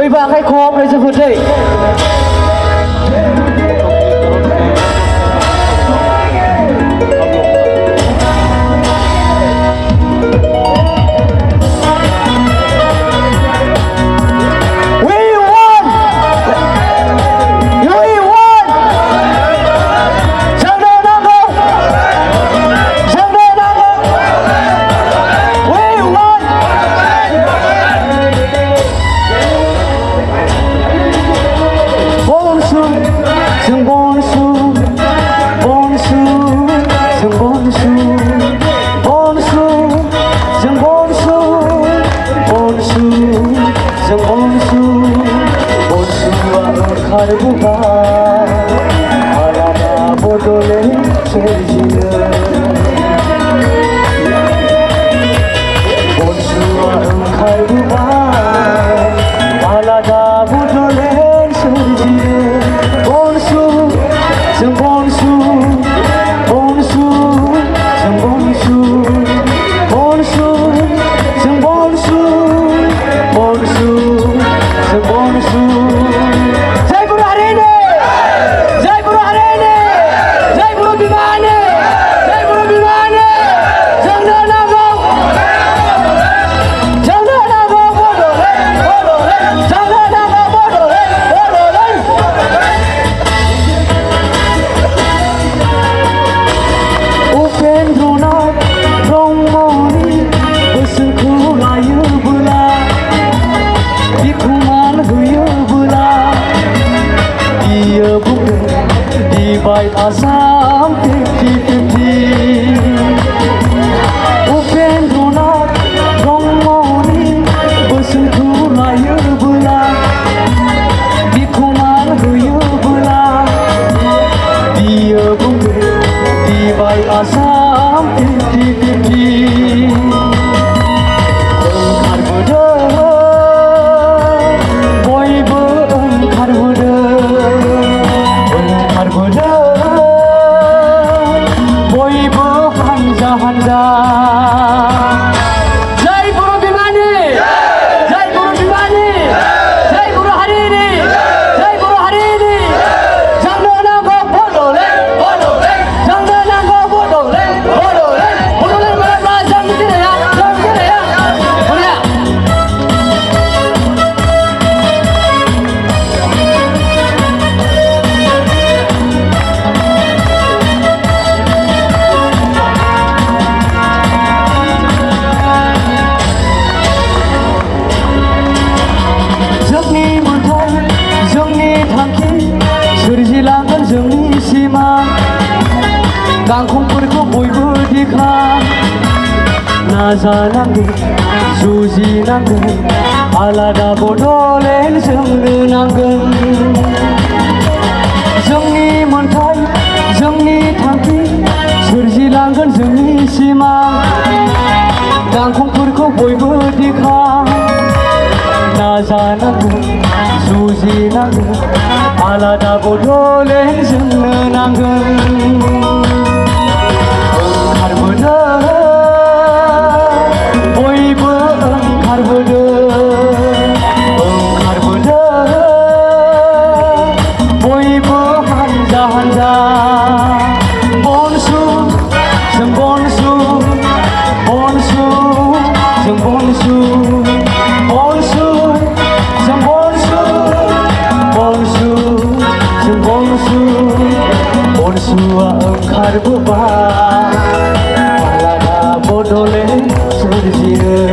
Bồi vàng hay khom đây cho vượt đây. Karbuka alada bodole serjina Bonsua karbuka alada bodole serjina Bonsu jeng bonsu bonsu jeng bonsu bonsu jeng bonsu bonsu jeng bonsu Divide Assam 50-50 Upendronath Rongmoni Bersentuh layu bela Dikuman huyu bela Dia bumi Divide Assam 50-50 Engkar boda Boy engkar boda Boybo hanja-hanja Jai Guru Bhimani Jai Guru Bhimani Jai Guru Harini Jai Guru Harini Jangan go bodole bodole Jangan go bodole bodole bodole mana jam kira ya boleh सोरजिलांगोन जोंनि सिमां गांखंफोरखौ बयबो दिखा नाजानांगोन जुजिनांगोन आलादा बडलेण्ड जोंनो नांगोन जोंनि मोन्थाय जोंनि थांखि सोरजिलांगोन जोंनि सिमां गांखंफोरखौ बयबो दिखा नाजानांगोन जुजिनांगोन आलादा बडलेण्ड जोंनो नांगोन ओंखारबोदो बयबो ओंखारबोदो ओंखारबोदो बयबो हानजा-हानजा बनसु जों बनसु बनसु जों बनसु बनसु जों बनसु बनसु जों बनसु बनसुआ ओंखारबोबाय आलादा बडलेण्ड सोरजिनो